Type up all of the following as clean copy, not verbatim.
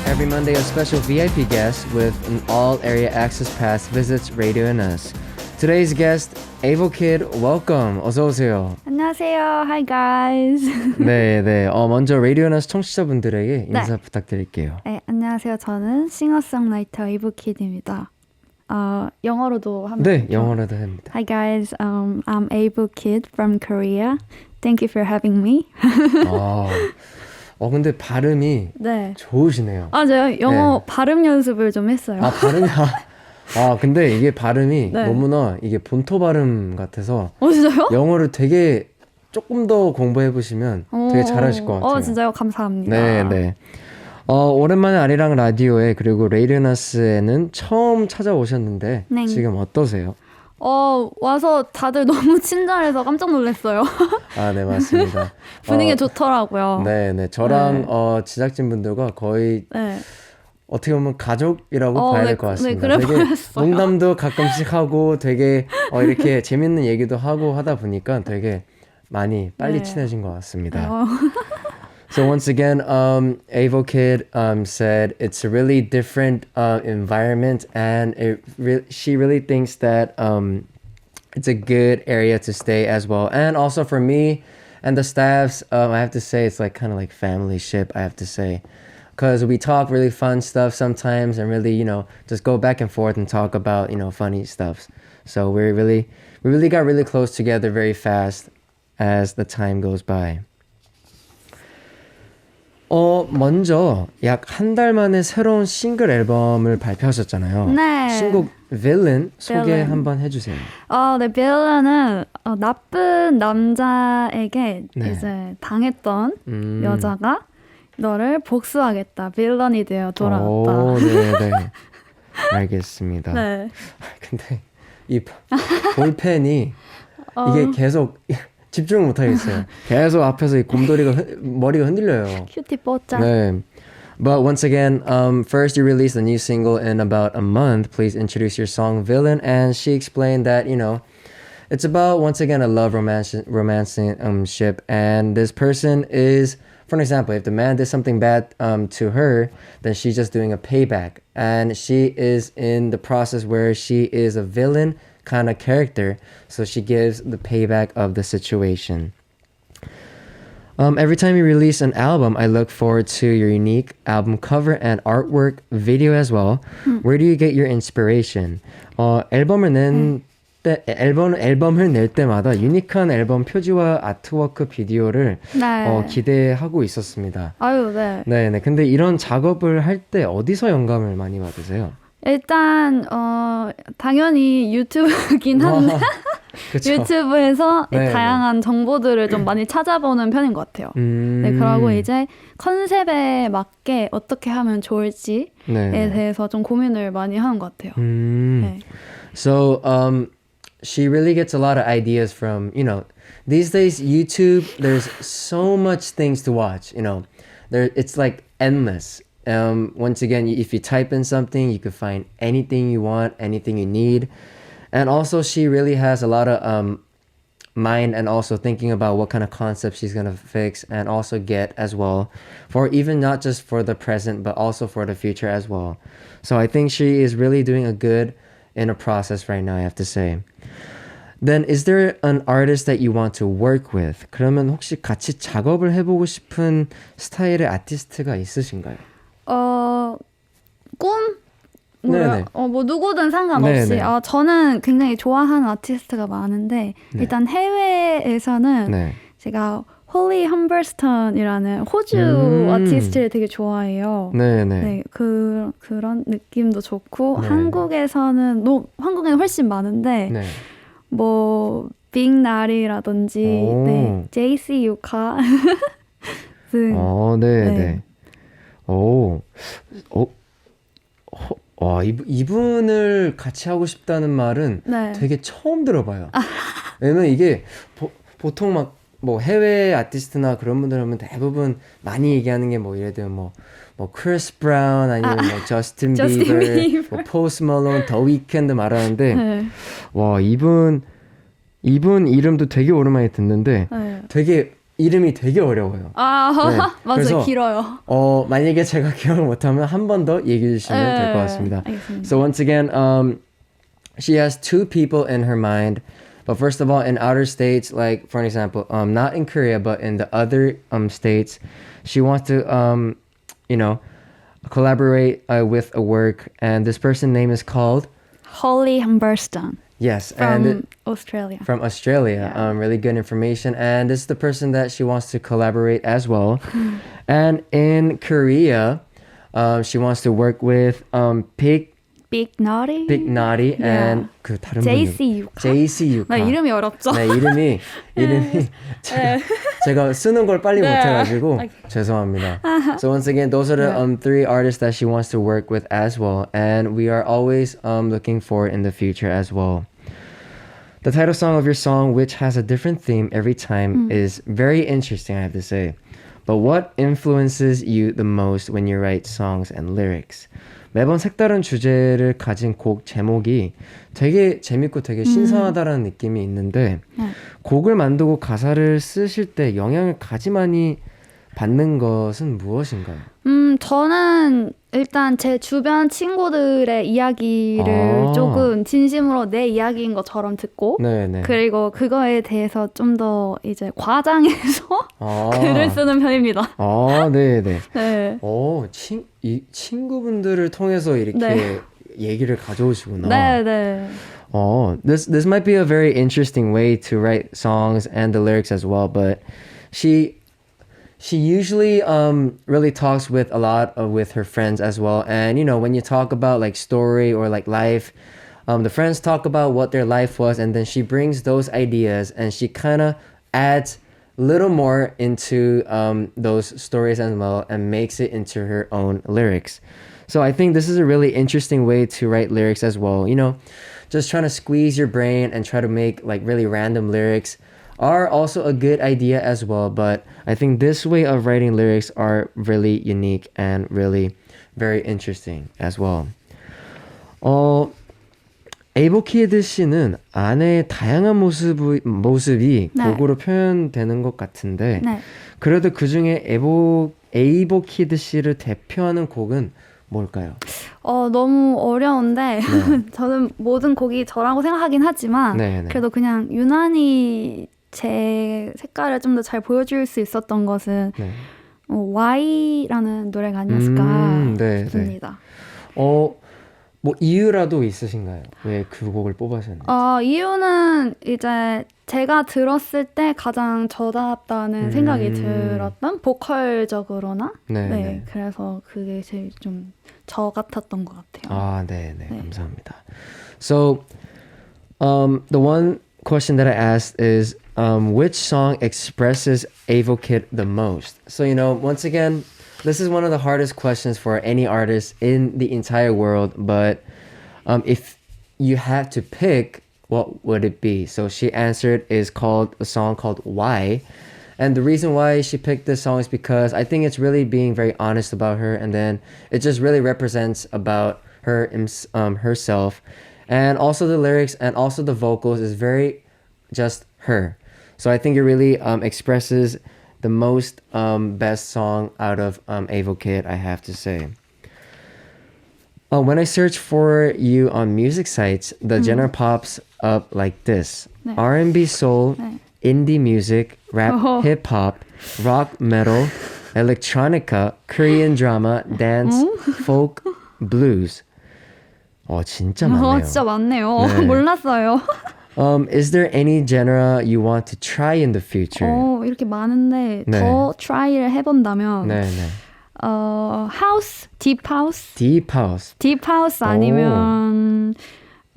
Every Monday, a special VIP guest with an all-area access pass visits Radio and Us. Today's guest, AVOKID, welcome. 어서 오세요. 안녕하세요. Hi guys. 네. 먼저 Radio and Us 청취자분들에게 인사 부탁드릴게요. 네, 안녕하세요. 저는 싱어송라이터 에이보키드입니다. 영어로도 합니다. 네, 영어로도 합니다. Hi guys, I'm AVOKID from Korea. Thank you for having me. 근데 발음이 좋으시네요. 제가 영어 발음 연습을 좀 했어요. 발음이 근데 이게 발음이 너무나 이게 본토 발음 같아서 진짜요? 영어를 되게 조금 더 공부해 보시면 되게 잘하실 것 같아요. 진짜요? 감사합니다. 네. 오랜만에 아리랑 라디오에 그리고 레이르나스에는 처음 찾아오셨는데 지금 어떠세요? 와서 다들 너무 친절해서 깜짝 놀랐어요. 네, 맞습니다. 분위기 좋더라고요. 네. 저랑 제작진분들과 거의 어떻게 보면 가족이라고 봐야 될 것 같습니다. 그래 되게 보였어요. 농담도 가끔씩 하고 되게 이렇게 재밌는 얘기도 하고 하다 보니까 되게 많이 빨리 친해진 것 같습니다. So once again, AVOKID said it's a really different environment, and she really thinks that it's a good area to stay as well. And also for me and the staffs, I have to say it's like kind of like family ship, I have to say. Because we talk really fun stuff sometimes and really, just go back and forth and talk about, funny stuff. So we really got really close together very fast as the time goes by. 먼저 약 한 달 만에 새로운 싱글 앨범을 발표하셨잖아요. 네. 신곡 Villain 소개 한번 해주세요. 네, Villain은 나쁜 남자에게 이제 당했던 여자가 너를 복수하겠다. 빌런이 되어 돌아왔다. 네. 알겠습니다. 네. 근데 이 볼펜이 이게 계속 집중을 못 하겠어요. 계속 앞에서 이 곰돌이가 머리가 흔들려요. 큐티 뽀짝. 네. But once again, first you released a new single in about a month. Please introduce your song Villain. And she explained that, it's about, once again, a love romancing ship. And this person is, for an example, if the man did something bad to her, then she's just doing a payback. And she is in the process where she is a villain kind of character, so she gives the payback of the situation. Every time you release an album, I look forward to your unique album cover and artwork video as well. Where do you get your inspiration? 앨범을 낼 때마다 유니크한 앨범 표지와 아트워크 비디오를 기대하고 있었습니다. 네. 근데 이런 작업을 할 때 어디서 영감을 많이 받으세요? 일단 당연히 유튜브긴 한데 유튜브에서 다양한 정보들을 좀 많이 찾아보는 편인 것 같아요. 네, 그러고 이제 컨셉에 맞게 어떻게 하면 좋을지에 대해서 좀 고민을 많이 하는 것 같아요. 네. So she really gets a lot of ideas from, these days YouTube, there's so much things to watch, it's like endless. Once again, if you type in something, you could find anything you want, anything you need. And also, she really has a lot of mind and also thinking about what kind of concept she's going to fix and also get as well. For even not just for the present, but also for the future as well. So I think she is really doing a good in a process right now, I have to say. Then is there an artist that you want to work with? 그러면 혹시 같이 작업을 해보고 싶은 스타일의 아티스트가 있으신가요? 꿈? 뭐 누구든 상관없이 저는 굉장히 좋아하는 아티스트가 많은데 일단 해외에서는 제가 홀리 험벌스턴이라는 호주 아티스트를 되게 좋아해요. 네, 그런 느낌도 좋고 한국에는 훨씬 많은데 뭐 빅나리라든지 JC 유카 등 와, 이분을 같이 하고 싶다는 말은 되게 처음 들어봐요. 왜냐면 이게 보통 막 뭐 해외 아티스트나 그런 분들 하면 대부분 많이 얘기하는 게 뭐 예를 들면 뭐 크리스 브라운 아니면 뭐 저스틴 비버, 뭐 포스트 말론, 더 위켄드 말하는데 와, 이분 이름도 되게 오랜만에 듣는데 되게 이름이 되게 어려워요. 아, 네. 맞아요. 그래서, 길어요. 만약에 제가 기억을 못하면 한 번 더 얘기해 주시면 될 것 같습니다. 알겠습니다. So once again, she has two people in her mind. But first of all, in outer states, like for an example, not in Korea, but in the other states, she wants to, collaborate with a work. And this person's name is called? Holly Humberstone. Yes. From Australia. From Australia. Yeah. Really good information. And this is the person that she wants to collaborate as well. And in Korea, she wants to work with Big Naughty. and 그 다른 분이 JC6. 나 이름이 어렵죠? 네, 이름이 제가 쓰는 걸 빨리 못해가지고 죄송합니다. So once again, those are the three artists that she wants to work with as well, and we are always looking for in the future as well. The title song of your song, which has a different theme every time, is very interesting, I have to say. But what influences you the most when you write songs and lyrics? 매번 색다른 주제를 가진 곡 제목이 되게 재밌고 되게 신선하다라는 느낌이 있는데 곡을 만들고 가사를 쓰실 때 영향을 가장 많이 받는 것은 무엇인가요? 저는 일단 제 주변 친구들의 이야기를 조금 진심으로 내 이야기인 것처럼 듣고 네네. 그리고 그거에 대해서 좀 더 이제 과장해서 글을 쓰는 편입니다. 네네. 네. 이 친구분들을 통해서 이렇게 얘기를 가져오시구나. 네네. This might be a very interesting way to write songs and the lyrics as well, but she usually really talks with a lot with her friends as well. And when you talk about like story or like life, the friends talk about what their life was, and then she brings those ideas and she kind of adds a little more into those stories as well and makes it into her own lyrics. So I think this is a really interesting way to write lyrics as well. Just trying to squeeze your brain and try to make like really random lyrics are also a good idea as well, but I think this way of writing lyrics are really unique and really very interesting as well. 에이보키드 씨는 아내의 다양한 모습이 곡으로 표현되는 것 같은데 그래도 그중에 에이보키드 씨를 대표하는 곡은 뭘까요? 너무 어려운데 저는 모든 곡이 저라고 생각하긴 하지만 그래도 그냥 유난히 제 색깔을 좀 더 잘 보여줄 수 있었던 것은 Why라는 노래가 아니었을까 싶습니다. 뭐 이유라도 있으신가요? 왜 그 곡을 뽑으셨는지? 이유는 이제 제가 들었을 때 가장 저답다는 생각이 들었던 보컬적으로나 그래서 그게 제일 좀 저 같았던 것 같아요. 네, 감사합니다. So, the one question that I asked is, which song expresses AVOKID the most? So, once again, this is one of the hardest questions for any artist in the entire world, but if you had to pick, what would it be? So she answered is called a song called Why. And the reason why she picked this song is because I think it's really being very honest about her, and then it just really represents about her herself. And also the lyrics and also the vocals is very just her. So I think it really expresses the most best song out of AVOKID, I have to say. When I search for you on music sites, the genre pops up like this. R&B, soul, indie music, rap, hip-hop, rock, metal, electronica, Korean drama, dance, folk, blues. 진짜 많네요. 진짜 많네요. 몰랐어요. Is there any genre you want to try in the future? 이렇게 많은데 더 try를 해본다면 house, deep house 아니면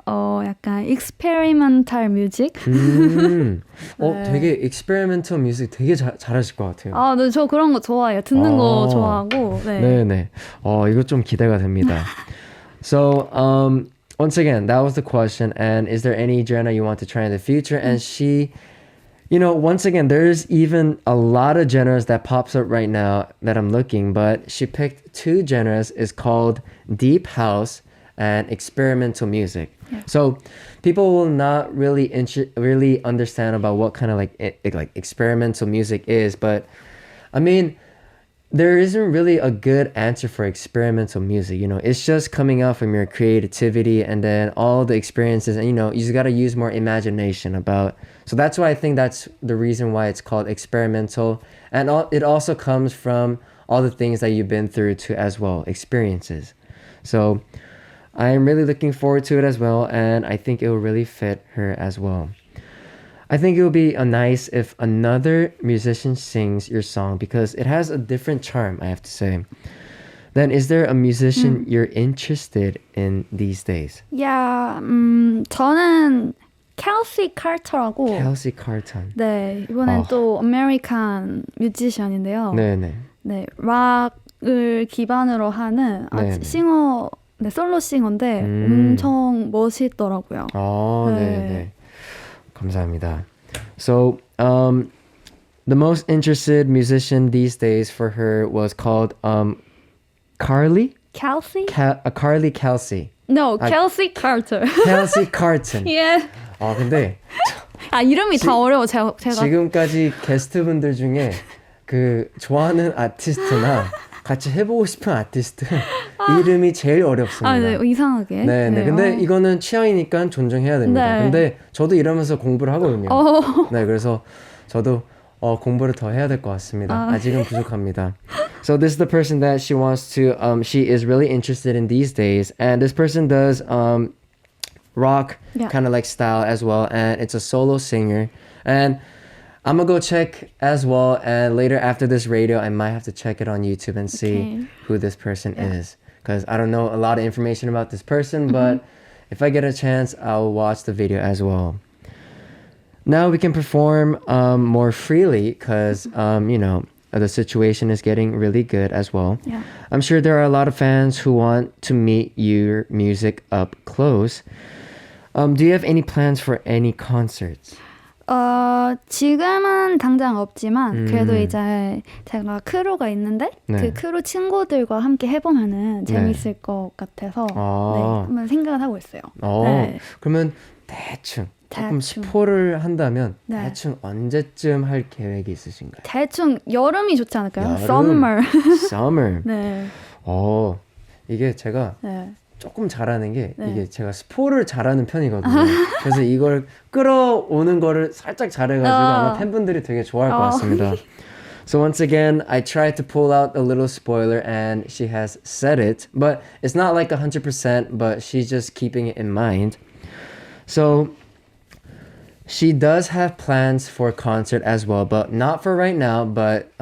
약간 experimental music. 되게 experimental music 되게 잘하실 것 같아요. 네, 저 그런 거 좋아해요. 듣는 거 좋아하고. 네네. 이거 좀 기대가 됩니다. So, once again, that was the question. And is there any genre you want to try in the future? And she, once again, there's even a lot of genres that pops up right now that I'm looking, but she picked two genres. It's called Deep House and experimental music. Yeah. So people will not really really understand about what kind of like experimental music is, but I mean, there isn't really a good answer for experimental music. You know, it's just coming out from your creativity and then all the experiences, and you know, you just got to use more imagination about. So that's why I think that's the reason why it's called experimental, and it also comes from all the things that you've been through too as well, experiences. So I'm really looking forward to it as well, and I think it will really fit her as well. I think it would be nice if another musician sings your song because it has a different charm, I have to say. Then is there a musician you're interested in these days? Yeah, 저는 켈시 카터라고. 켈시 카터. 네, 이번엔 또 아메리칸 뮤지션인데요. 네네. 네, 락을 기반으로 하는 싱어, 네, 솔로 싱어인데 엄청 멋있더라고요. 네네. 감사합니다. So, the most interested musician these days for her was called Carly? Kelsey? Carly Kelsey. No, Kelsey Carter. Kelsey Carton. Yeah. 근데 이름이 다 어려워. 제가 지금까지 게스트분들 중에 그 좋아하는 아티스트나 같이 해보고 싶은 아티스트 이름이 제일 어렵습니다. 네, 이상하게. 네. 근데 이거는 취향이니까 존중해야 됩니다. 네. 근데 저도 이러면서 공부를 하거든요. 네, 그래서 저도 공부를 더 해야 될 것 같습니다. 아직은 부족합니다. So this is the person that she wants to, she is really interested in these days. And this person does rock kind of like style as well. And it's a solo singer. And I'm gonna go check as well, and later after this radio, I might have to check it on YouTube and see who this person is. Because I don't know a lot of information about this person, but if I get a chance, I'll watch the video as well. Now we can perform more freely because, you know, the situation is getting really good as well. Yeah. I'm sure there are a lot of fans who want to meet your music up close. Do you have any plans for any concerts? 지금은 당장 없지만 그래도 이제 제가 크루가 있는데 그 크루 친구들과 함께 해보면은 재밌을 것 같아서 한번 생각을 하고 있어요. 네. 그러면 대충 조금 스포를 한다면 대충 언제쯤 할 계획이 있으신가요? 대충 여름이 좋지 않을까요? Summer. 네. 이게 제가 조금 잘하는 게 이게 제가 스포를 잘하는 편이거든요. 그래서 이걸 끌어오는 거를 살짝 잘해가지고 아마 팬분들이 되게 좋아할 것 같습니다. So once again, I tried to pull out a little spoiler and she has said it, but it's not like 100%, but she's just keeping it in mind. So she does have plans for a concert as well, but not for right now, but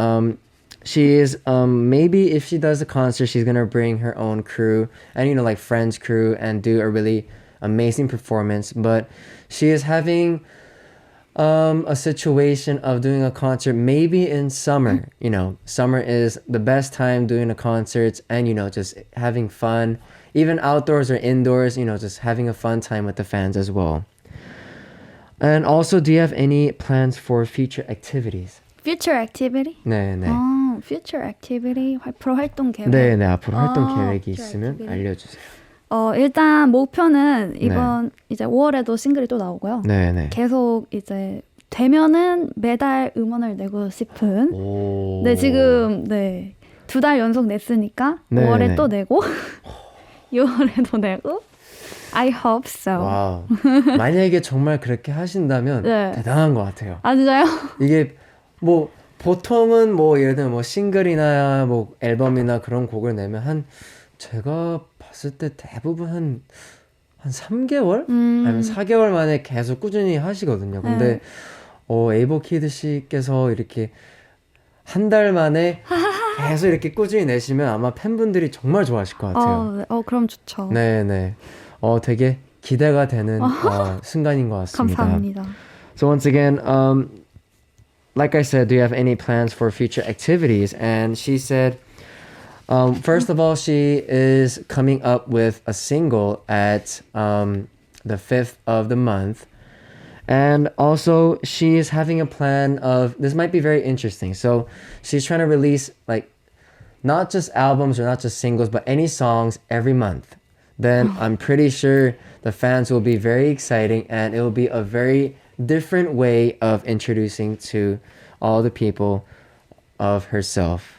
she is maybe if she does a concert, she's gonna bring her own crew and, you know, like friends crew and do a really amazing performance. But she is having a situation of doing a concert maybe in summer. You know, summer is the best time doing the concerts and, you know, just having fun, even outdoors or indoors, you know, just having a fun time with the fans as well. And also, do you have any plans for future activities? Future activity? 네네. future activity, 앞으로 활동 계획. 네네, 앞으로 활동 계획이 있으면 activity. 알려주세요. 일단 목표는 이번 이제 5월에도 싱글이 또 나오고요. 네네. 계속 이제 되면은 매달 음원을 내고 싶은. 네, 지금 2달 연속 냈으니까 5월에 또 내고 6월에도 내고. I hope so. 와우. 만약에 정말 그렇게 하신다면 대단한 것 같아요. 아, 진짜요? 이게 뭐 보통은 뭐 예를 들면 뭐 싱글이나 뭐 앨범이나 그런 곡을 내면 제가 봤을 때 대부분 한 3개월? 아니면 4개월 만에 계속 꾸준히 하시거든요. 근데 에이보키드 씨께서 이렇게 한 달 만에 계속 이렇게 꾸준히 내시면 아마 팬분들이 정말 좋아하실 것 같아요. 그럼 좋죠. 네네. 되게 기대가 되는 순간인 것 같습니다. 감사합니다. So once again, like I said, do you have any plans for future activities? And she said, first of all, she is coming up with a single at the 5th of the month. And also, she is having a plan of, this might be very interesting. So she's trying to release like not just albums or not just singles, but any songs every month. then I'm pretty sure the fans will be very exciting and it will be a very different way of introducing to all the people of herself.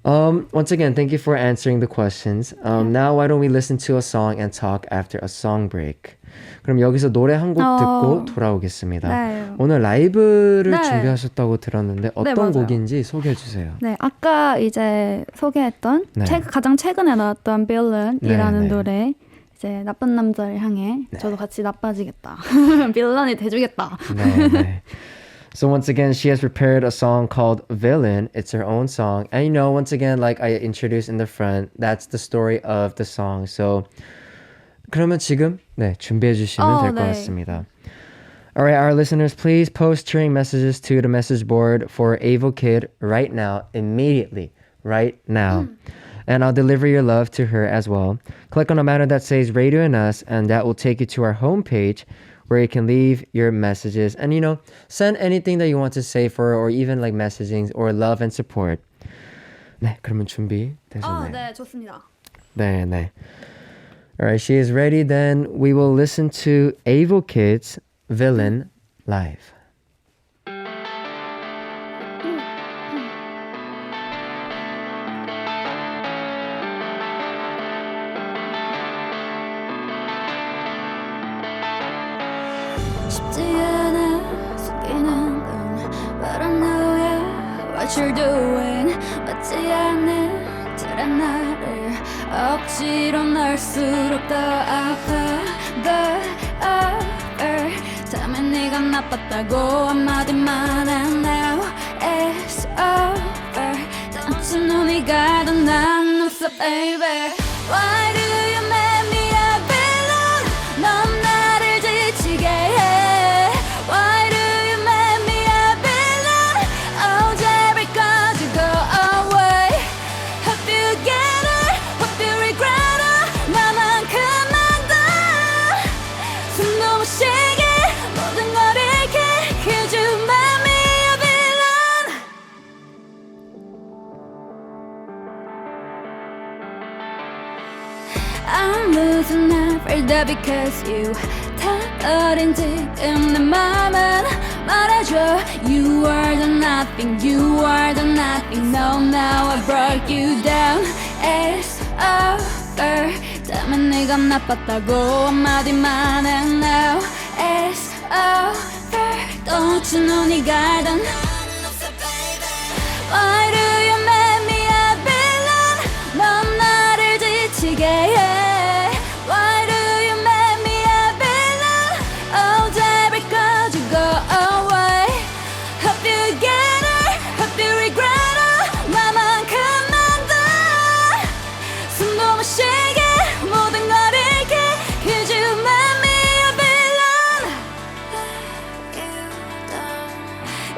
Once again, thank you for answering the questions. Now why don't we listen to a song and talk after a song break. 그럼 여기서 노래 한 곡 듣고 돌아오겠습니다. 네. 오늘 라이브를 네. 준비하셨다고 들었는데 어떤 맞아요. 곡인지 소개해 주세요. 네, 아까 이제 소개했던 네. 가장 최근에 나왔던 빌런이라는 네, 네. 노래 이제 나쁜 남자를 향해 저도 같이 나빠지겠다. 빌런이 돼주겠다. 네, 네. So once again, she has prepared a song called Villain. It's her own song. And you know, once again, like I introduced in the front, that's the story of the song. So 그러면 지금 네, 준비해 주시면 될 것 네. 같습니다. Alright, our listeners, please post cheering messages to the message board for AVOKID right now, immediately, right now. And I'll deliver your love to her as well. Click on a banner that says Radio and Us, and that will take you to our homepage where you can leave your messages and, you know, send anything that you want to say for her or even like messaging or love and support. 네, 그러면 준비 되셨나요? 네, 좋습니다. 네, 네. Alright, she is ready. Then we will listen to AVOKID's Villain live. 쉽지 않아 속이는 건 But I know yeah, what you're doing 맞지 않는 틀한 나를 억지로 넣을수록 더 아파 But over 다음에 네가 나빴다고 한마디만 해 Now it's over 다음쯤 눈이 가던 난 웃어 baby Why do you make me a villain 넌 나를 지치게 해 Why do you make me a villain Oh 제발까지 go away Hope you get it Hope you regret it 나만큼만 더 숨도 못 쉬게 모든 걸 잃게 Could you make me a villain I'm losing every day because you 다 어린 지금 내 맘은 말해줘 You are the nothing, you are the nothing No, now I brought you down It's over 다음에 네가 나빴다고 한마디만 해 Now it's over 또 혹시 눈이 가던 Why do you make me a villain 넌 나를 지치게 해 Why do you make me a villain Oh 제발 꺼져 go away Hope you get it Hope you regret it 나만큼만 더 숨도 못 쉬게 모든 걸 잃게 Could you make me a villain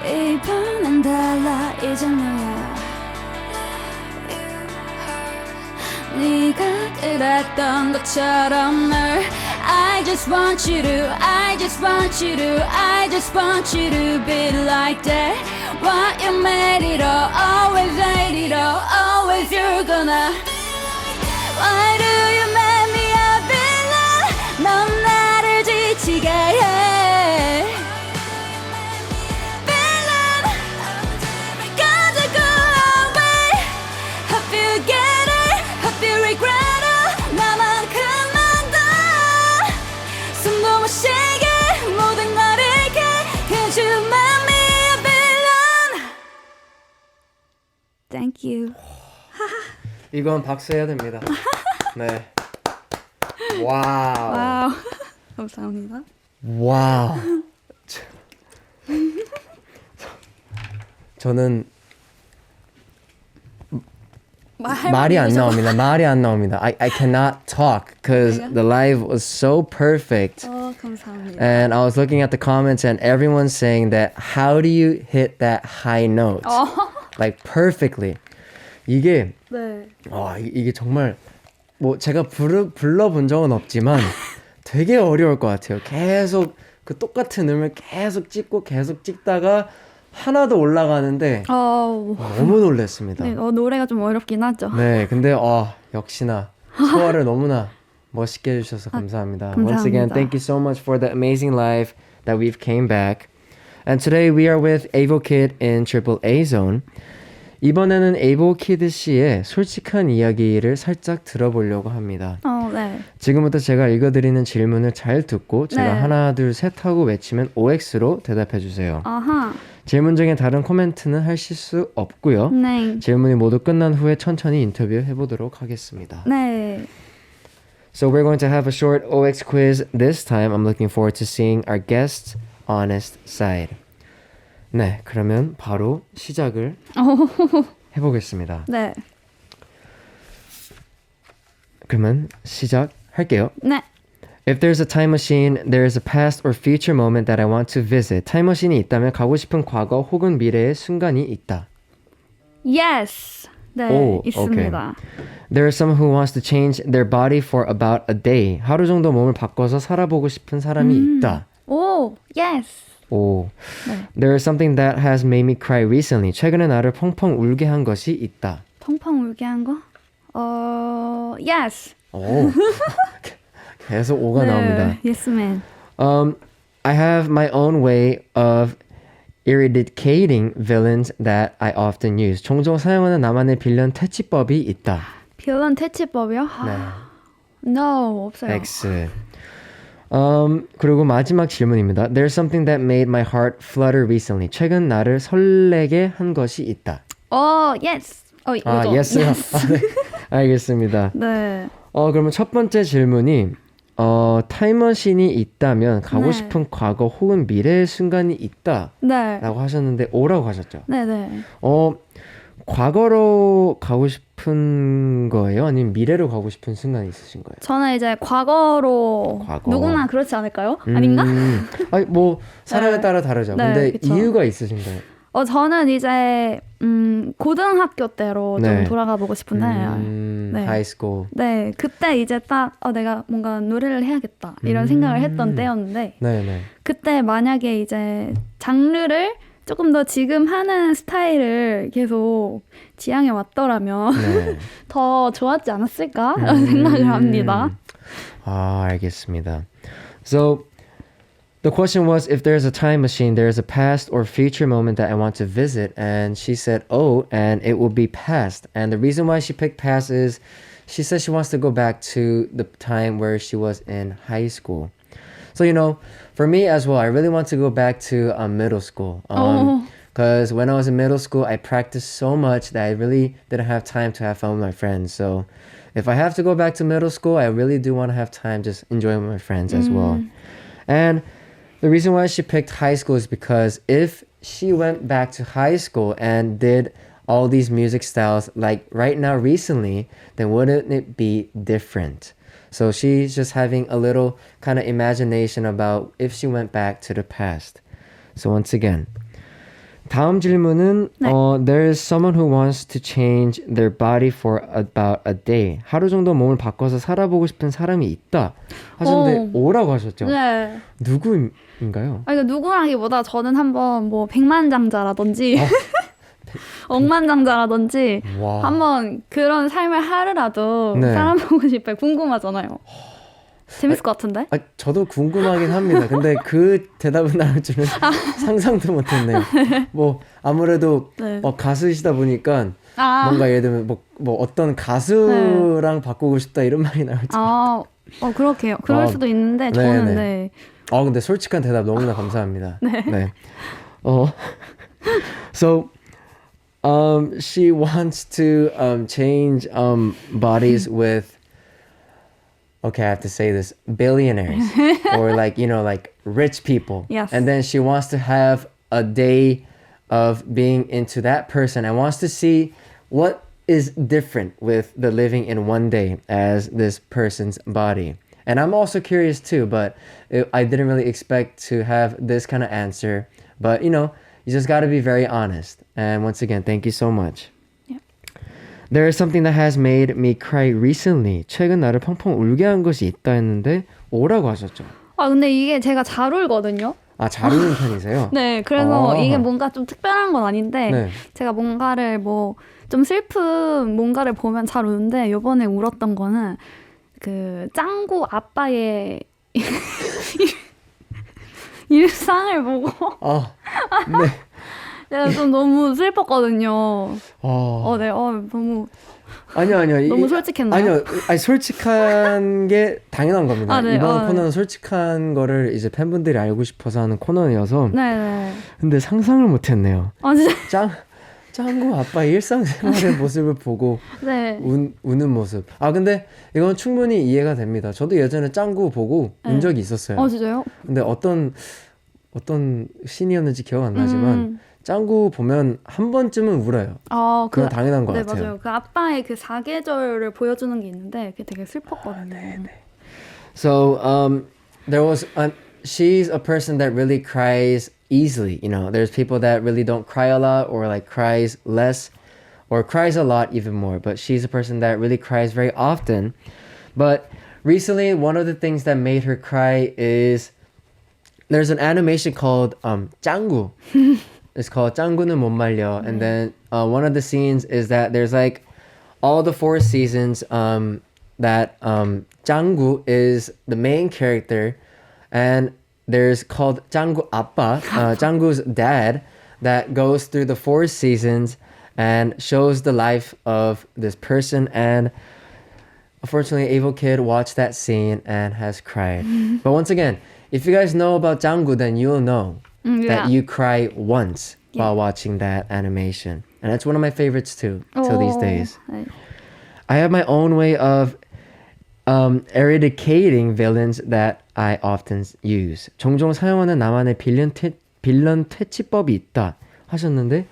이번엔 달라 이제 너야 네가 그랬던 것처럼 널 I just want you to I just want you to I just want you to be like that What you made it all Always made it all Always you're gonna Why do you make me a villain 넌 나를 지치게 해 Villain Gotta go away Hope you get it Hope you regret it 나만큼만 더 숨도 못 쉬게 모든 걸 잃게 Could you make me a villain Thank you 이건 박수 해야 됩니다. 네. 와우. 와우 감사합니다 와우. 저는 말이 안 나옵니다. 말이 안 나옵니다. I cannot talk because the live was so perfect. 감사합니다 And I was looking at the comments and everyone's saying that how do you hit that high note? Like perfectly. 이게 네. 이게 정말 뭐 제가 불러본 적은 없지만 되게 어려울 것 같아요. 계속 그 똑같은 음을 계속 찍다가 하나도 올라가는데 너무 놀랐습니다. 네, 노래가 좀 어렵긴 하죠. 네, 근데 역시나 소화를 너무나 멋있게 해주셔서 감사합니다. Once again, thank you so much for the amazing live that we've came back. And today we are with AVOKID in AAA Zone. 이번에는 에이보키드 씨의 솔직한 이야기를 살짝 들어보려고 합니다. 네. 지금부터 제가 읽어드리는 질문을 잘 듣고 제가 하나, 둘, 셋 하고 외치면 OX로 대답해주세요. 아하. 질문 중에 다른 코멘트는 하실 수 없고요. 네. 질문이 모두 끝난 후에 천천히 인터뷰해보도록 하겠습니다. 네. So we're going to have a short OX quiz this time. I'm looking forward to seeing our guest's honest side. 네, 그러면 바로 시작을 해보겠습니다. 네. 그러면 시작할게요. 네. If there's a time machine, there is a past or future moment that I want to visit. 타임머신이 있다면 가고 싶은 과거 혹은 미래의 순간이 있다. Yes. 네, 있습니다. Okay. There are someone who wants to change their body for about a day. 하루 정도 몸을 바꿔서 살아보고 싶은 사람이 있다. 오, yes. 오. 네. There is something that has made me cry recently. 최근에 나를 펑펑 울게 한 것이 있다. 펑펑 울게 한 거? Yes. 오. 계속 오가 나옵니다. Yes, man. I have my own way of eradicating villains that I often use. 종종 사용하는 나만의 빌런 퇴치법이 있다. 빌런 퇴치법이요? 네. No, 없어요. X. 그리고 마지막 질문입니다. There's something that made my heart flutter recently. 최근 나를 설레게 한 것이 있다. Yes. 이거죠? Yes요? Yes. 네. 알겠습니다. 네. 그러면 첫 번째 질문이 타임머신이 있다면 가고 싶은 과거 혹은 미래의 순간이 있다 라고 하셨는데 O라고 하셨죠? 네네. 과거로 가고 싶은 거예요? 아니면 미래로 가고 싶은 순간이 있으신 거예요? 저는 이제 과거. 누구나 그렇지 않을까요? 아닌가? 아니 뭐 사람에 따라 다르죠. 근데 그쵸. 이유가 있으신가요? 저는 이제 고등학교 때로 좀 돌아가 보고 싶은데 하이스쿨. 네, 그때 이제 딱 내가 뭔가 노래를 해야겠다 이런 생각을 했던 때였는데 그때 만약에 이제 장르를 조금 더 지금 하는 스타일을 계속 지향해 왔더라면 더 좋았지 않았을까? 라는 생각을 합니다. 알겠습니다. So the question was, if there's a time machine, there's a past or future moment that I want to visit. And she said, and it will be past. And the reason why she picked past is she says she wants to go back to the time where she was in high school. So, for me as well, I really want to go back to middle school. Because when I was in middle school, I practiced so much that I really didn't have time to have fun with my friends. So if I have to go back to middle school, I really do want to have time just enjoying with my friends as well. And the reason why she picked high school is because if she went back to high school and did all these music styles like right now recently, then wouldn't it be different? So she's just having a little kind of imagination about if she went back to the past. So once again, 다음 질문은 there is someone who wants to change their body for about a day. 하루 정도 몸을 바꿔서 살아보고 싶은 사람이 있다 하셨는데 O라고 하셨죠? 네. 누구인가요? 이거 누구라기보다 저는 한번 뭐 백만장자라든지 억만장자라든지 한번 그런 삶을 하루라도 살아보고 싶어요. 궁금하잖아요. 재밌을 것 같은데? 저도 궁금하긴 합니다. 근데 그 대답을 나올 줄은 상상도 못했네요. 뭐 아무래도 가수이시다 보니까 뭔가 예를 들면 뭐 어떤 가수랑 바꾸고 싶다 이런 말이 나올 줄. 그렇게요. 그럴 수도 있는데 저는 근데 솔직한 대답 너무나 감사합니다. 네. So she wants to change bodies with okay, I have to say this, billionaires or like rich people. Yes. And then she wants to have a day of being into that person and wants to see what is different with the living in one day as this person's body. And I'm also curious too, but I didn't really expect to have this kind of answer. But you just got to be very honest. And once again, thank you so much. There is something that has made me cry recently. 최근 나를 펑펑 울게 한 것이 있다 했는데 O라고 하셨죠? 근데 이게 제가 잘 울거든요. 잘 우는 편이세요? 네, 그래서 이게 뭔가 좀 특별한 건 아닌데 제가 뭔가를 뭐 좀 슬픈 뭔가를 보면 잘 우는데 요번에 울었던 거는 그 짱구 아빠의 일상을 보고 네. 제가 좀 너무 슬펐거든요. 네, 너무 아니요. 너무 솔직했나요? 아니 솔직한 게 당연한 겁니다. 네. 이번 코너는 솔직한 거를 이제 팬분들이 알고 싶어서 하는 코너여서. 네. 근데 상상을 못했네요. 진짜? 짱구 아빠 일상생활의 모습을 보고 네. 우는 모습. 근데 이건 충분히 이해가 됩니다. 저도 예전에 짱구 보고 운 적이 있었어요. 진짜요? 근데 어떤 씬이었는지 기억 안 나지만 짱구 보면 한 번쯤은 울어요. 그건 당연한 것 같아요. 네, 맞아요. 그 아빠의 그 사계절을 보여주는 게 있는데 그게 되게 슬펐거든요. 네. So, there was she's a person that really cries easily. You know, there's people that really don't cry a lot or like cries less or cries a lot even more. But she's a person that really cries very often. But recently, one of the things that made her cry is there's an animation called 짱구. It's called 짱구는 못 말려. And then one of the scenes is that there's like all the 4 seasons that 짱구 is the main character. And there's called 짱구 아빠, 짱구's dad, that goes through the 4 seasons and shows the life of this person. And unfortunately, AVOKID watched that scene and has cried. But once again, if you guys know about 짱구, then you'll know that you cry once while watching that animation. And that's one of my favorites too, till these days. I have my own way of eradicating villains that I often use. 종종 사용하는 나만의 빌런 퇴치법이 있다 하셨는데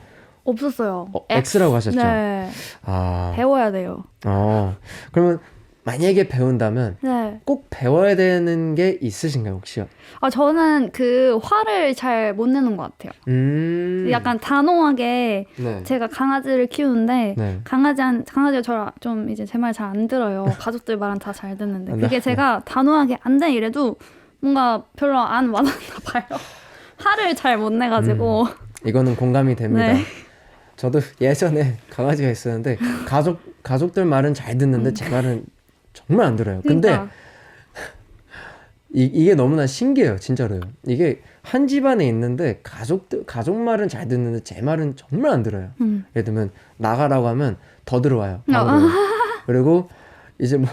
없었어요. X라고 하셨죠? 네. 배워야 돼요. 그러면 만약에 배운다면 꼭 배워야 되는 게 있으신가요, 혹시요? 저는 그 화를 잘 못 내는 것 같아요. 약간 단호하게 제가 강아지를 키우는데 강아지가 좀 이제 제 말 잘 안 들어요. 가족들 말은 다 잘 듣는데 그게 제가 단호하게 안 돼 이래도 뭔가 별로 안 와닿나 봐요. 화를 잘 못 내가지고. 이거는 공감이 됩니다. 저도 예전에 강아지가 있었는데 가족들 말은 잘 듣는데 제 말은 정말 안 들어요. 근데 이게 너무나 신기해요, 진짜로요. 이게 한 집안에 있는데 가족 말은 잘 듣는데 제 말은 정말 안 들어요. 예를 들면 나가라고 하면 더 들어와요. 그리고 이제 뭐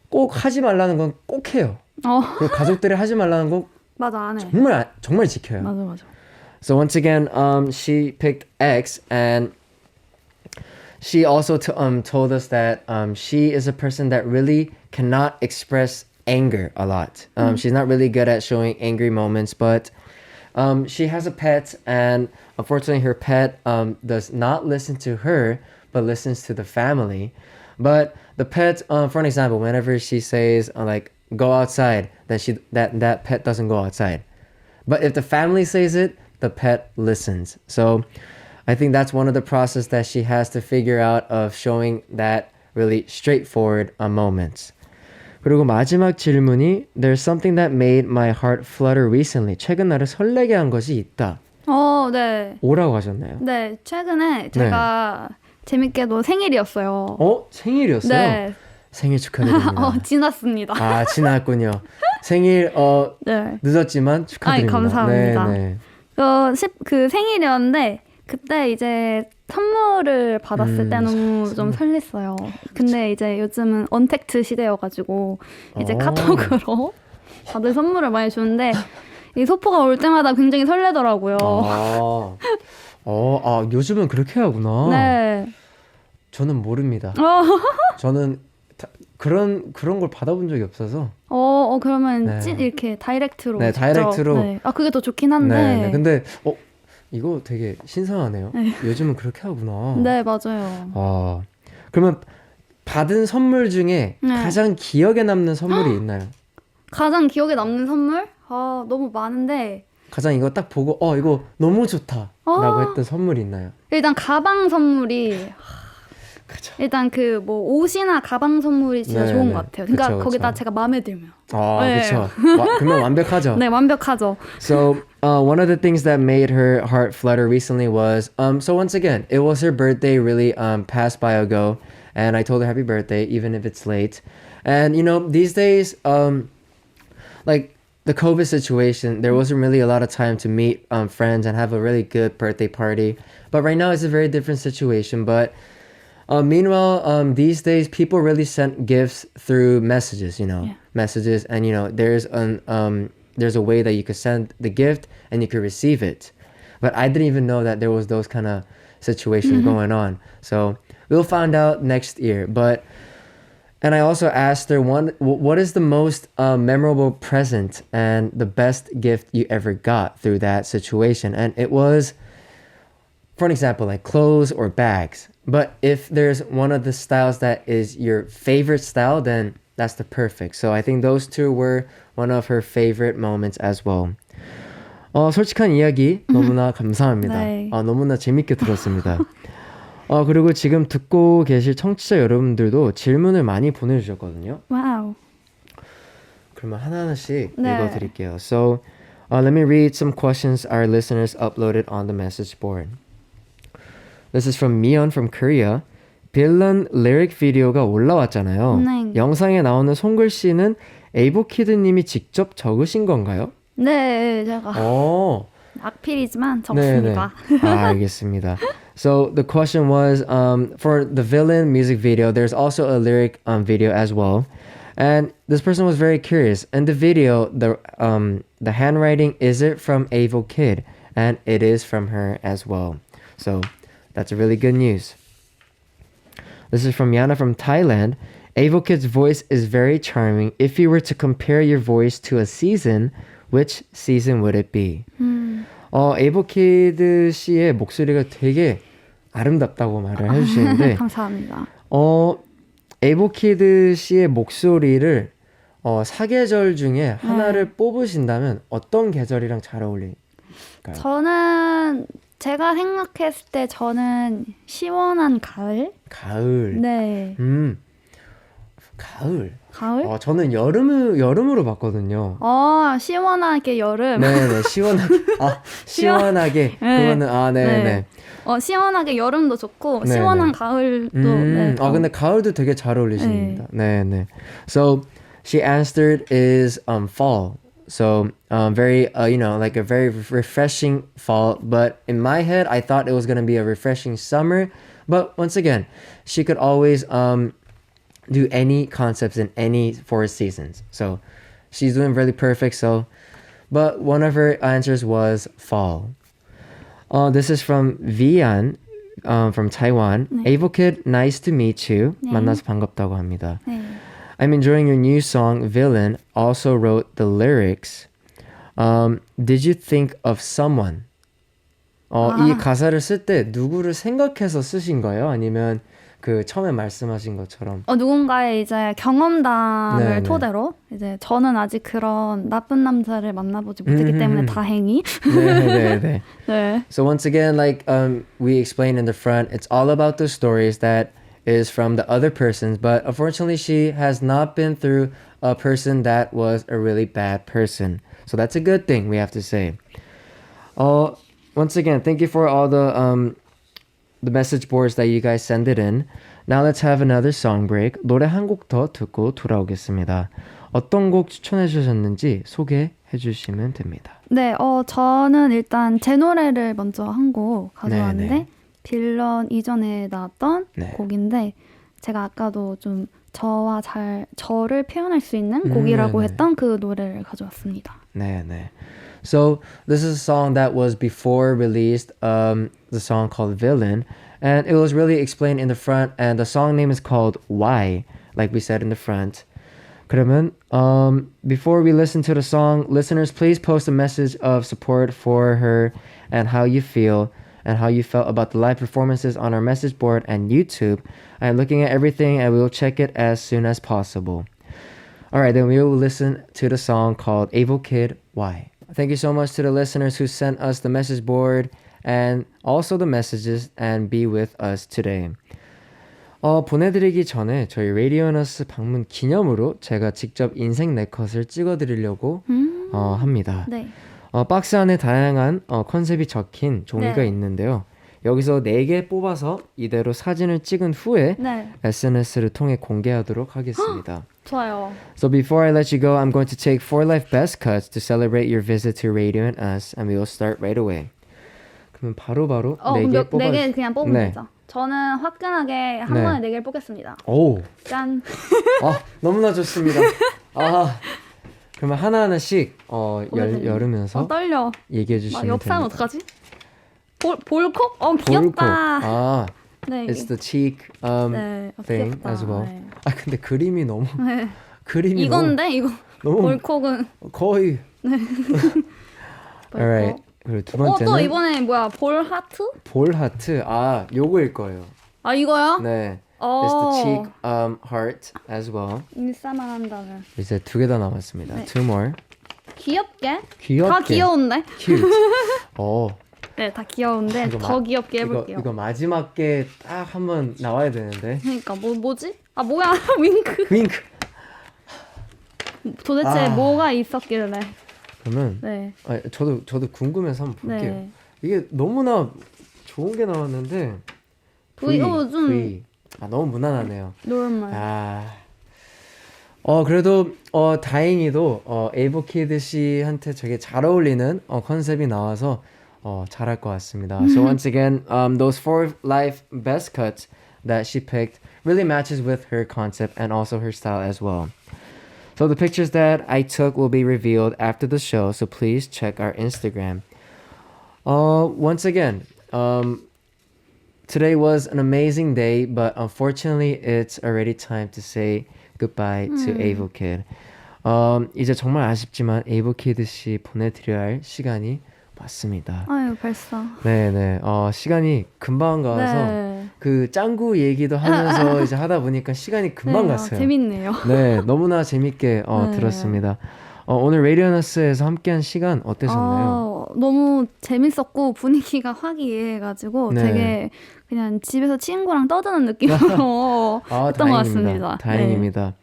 꼭 하지 말라는 건 꼭 해요. 그리고 가족들이 하지 말라는 건 안 해. 정말 지켜요. 맞아. So once again, she picked X, and she also told us that she is a person that really cannot express anger a lot. She's not really good at showing angry moments, but she has a pet, and unfortunately her pet does not listen to her, but listens to the family. But the pet, for an example, whenever she says like go outside, then that pet doesn't go outside. But if the family says it, the pet listens. So I think that's one of the process that she has to figure out of showing that really straightforward moments. 그리고 마지막 질문이 There's something that made my heart flutter recently. 최근 나를 설레게 한 것이 있다. 네. 오라고 하셨나요? 네, 최근에 제가 재밌게도 생일이었어요. 생일이었어요? 네. 생일 축하드립니다. 지났습니다. 지났군요. 생일 늦었지만 축하드립니다. 감사합니다. 네. 그 생일이었는데 그때 이제 선물을 받았을 때 너무 좀 설렜어요. 근데 이제 요즘은 언택트 시대여가지고 이제 카톡으로 다들 선물을 많이 주는데 이 소포가 올 때마다 굉장히 설레더라고요. 요즘은 그렇게 하구나. 네. 저는 모릅니다. 저는 그런 걸 받아본 적이 없어서. 그러면 이렇게 다이렉트로. 네, 다이렉트로. 네. 그게 더 좋긴 한데. 네. 근데 이거 되게 신선하네요. 요즘은 그렇게 하구나. 네, 맞아요. 그러면 받은 선물 중에 가장 기억에 남는 선물이 있나요? 가장 기억에 남는 선물? 너무 많은데. 가장 이거 딱 보고 이거 너무 좋다 라고 했던 선물이 있나요? 일단 가방 선물이 그쵸. 일단 그 뭐 옷이나 가방 선물이 진짜 네, 좋은 네. 것 같아요. 그러니까 그쵸, 거기다 그쵸. 제가 마음에 들면. 아, 네. 그렇죠. 그러면 완벽하죠. 네, 완벽하죠. So, one of the things that made her heart flutter recently was, so once again, it was her birthday really passed by ago, and I told her happy birthday, even if it's late. And, you know, these days, like the COVID situation, there wasn't really a lot of time to meet friends and have a really good birthday party. But right now, it's a very different situation. But meanwhile, these days, people really send gifts through messages, you know, messages. And, you know, there's a way that you could send the gift and you could receive it. But I didn't even know that there was those kind of situations going on. So we'll find out next year. And I also asked her, what is the most memorable present and the best gift you ever got through that situation? And it was, for an example, like clothes or bags. But if there's one of the styles that is your favorite style, then that's the perfect. So I think those two were one of her favorite moments as well. 솔직한 이야기 너무나 감사합니다. 네. 너무나 재밌게 들었습니다. 그리고 지금 듣고 계실 청취자 여러분들도 질문을 많이 보내주셨거든요. 와우. 그러면 하나하나씩 네. 읽어드릴게요. So, let me read some questions our listeners uploaded on the message board. This is from Mion from Korea. 빌런 lyric 비디오가 올라왔잖아요. 네. 영상에 나오는 손글씨는 에이보키드 님이 직접 적으신 건가요? 네, 제가 악필이지만 적습니다. 알겠습니다. So the question was, for the villain music video, there's also a lyric video as well. And this person was very curious. In the video, the handwriting, is it from AVOKID? And it is from her as well. So that's really good news. This is from Yana from Thailand. AVOKID's voice is very charming. If you were to compare your voice to a season, which season would it be? 에이보키드 씨의 목소리가 되게 아름답다고 말을 해주시는데 감사합니다. 에이보키드 씨의 목소리를 사계절 중에 하나를 뽑으신다면 어떤 계절이랑 잘 어울릴까요? 저는 제가 생각했을 때 저는 시원한 가을? 가을. 네. 가을. 가을? 저는 여름으로 봤거든요. 시원하게 여름. 네네, 시원하게. 시원하게. 네. 그거는, 네네. 시원하게 여름도 좋고, 네네. 시원한 가을도. 네. 근데 가을도 되게 잘 어울리십니다. 네네. So, she answered is fall. So, very, like a very refreshing fall. But in my head, I thought it was going to be a refreshing summer. But once again, she could always do any concepts in any 4 seasons. So she's doing really perfect. But one of her answers was fall. This is from Vian from Taiwan. 네. AVOKID, nice to meet you. 네. 만나서 반갑다고 합니다. 네. I'm enjoying your new song, Villain. Also wrote the lyrics. Did you think of someone? 이 가사를 쓸 때 누구를 생각해서 쓰신 거예요? 아니면 그 처음에 말씀하신 것처럼 누군가의 이제 경험담을 네네. 토대로 이제 저는 아직 그런 나쁜 남자를 만나보지 못했기 때문에 다행히 네. 네. So once again, like we explained in the front, it's all about the stories that is from the other persons, but unfortunately she has not been through a person that was a really bad person. So that's a good thing, we have to say. Once again, thank you for all the message boards that you guys send it in. Now let's have another song break. 노래 한 곡 더 듣고 돌아오겠습니다. 어떤 곡 추천해 주셨는지 소개해 주시면 됩니다. 네, 저는 일단 제 노래를 먼저 한 곡 가져왔는데 네네. 빌런 이전에 나왔던 네. 곡인데 제가 아까도 좀 저를 표현할 수 있는 곡이라고 네네. 했던 그 노래를 가져왔습니다. 네. So this is a song that was before released, the song called Villain, and it was really explained in the front, and the song name is called Why, like we said in the front. 그러면 before we listen to the song, listeners, please post a message of support for her and how you feel and how you felt about the live performances on our message board and YouTube. I'm looking at everything and we will check it as soon as possible. All right, then we will listen to the song called AVOKID, Why. Thank you so much to the listeners who sent us the message board and also the messages and be with us today. 보내드리기 전에 저희 레디오너스 방문 기념으로 제가 직접 인생 네컷을 찍어드리려고 합니다. 네. 박스 안에 다양한 컨셉이 적힌 종이가 네. 있는데요. 여기서 4개 뽑아서 이대로 사진을 찍은 후에 네. SNS를 통해 공개하도록 하겠습니다. 좋아요. So before I let you go, I'm going to take 4 life best cuts to celebrate your visit to Radio and Us, and we will start right away. 그러면 바로바로 4개 뽑아. 4개 그냥 뽑으면 네. 되죠. 저는 화끈하게 한 네. 번에 4개를 뽑겠습니다. 오, 짠. 너무나 좋습니다. 그러면 하나하나씩 열으면서 떨려. 얘기해 주시면 됩니다. 옆사람 어떡하지? 볼콕? 귀엽다. 네. It's the cheek 네, thing 귀엽다. as well. 네. 근데 그림이 너무 네. 그림이 이건데 이거 너무 볼콕은 거의. 네. Alright. 그리고 두 번째는 또 이번에 뭐야? 볼 하트? 볼 하트. 요거일 거예요. 이거요? 네. It's the cheek heart as well. 인싸만 한다면. 이제 2개 더 남았습니다. 네. 2 more. 귀엽게? 귀엽게. 다 귀여운데? Cute. 네, 다 귀여운데 이거 더 귀엽게 해볼게요. 이거 마지막 게 딱 한번 나와야 되는데. 그러니까 뭐지? 뭐야? 윙크. 윙크. 도대체 뭐가 있었길래? 그러면 네. 저도 궁금해서 한번 볼게요. 네. 이게 너무나 좋은 게 나왔는데 V. 너무 무난하네요. 노멀. 그래도 다행히도 에이보키드 씨한테 되게 잘 어울리는 컨셉이 나와서 잘할 것 같습니다. So once again, those 4 life best cuts that she picked really matches with her concept and also her style as well. So the pictures that I took will be revealed after the show, so please check our Instagram. Once again, today was an amazing day, but unfortunately, it's already time to say goodbye to AVOKID. 이제 정말 아쉽지만 AVOKID 씨 보내드려야 할 시간이 왔습니다. 벌써. 네네. 시간이 금방 가서 네. 그 짱구 얘기도 하면서 이제 하다 보니까 시간이 금방 갔어요. 재밌네요. 네, 너무나 재밌게 들었습니다. 오늘 레디오너스에서 함께한 시간 어떠셨나요? 너무 재밌었고 분위기가 화기애애해가지고 네. 되게 그냥 집에서 친구랑 떠드는 느낌으로 했던 것 같습니다. 다행입니다.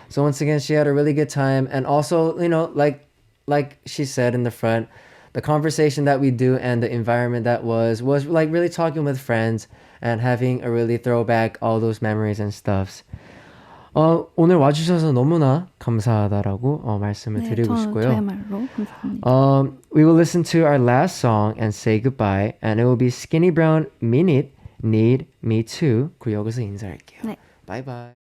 So once again, she had a really good time, and also, like she said in the front, the conversation that we do and the environment that was like really talking with friends and having a really throwback all those memories and stuffs. 오늘 와주셔서 너무나 감사하다라고 말씀을 드리고 싶고요. 저야말로 감사합니다. We will listen to our last song and say goodbye, and it will be Skinny Brown Minute Need Me Too. 그리고 여기서 인사할게요. 네. Bye bye.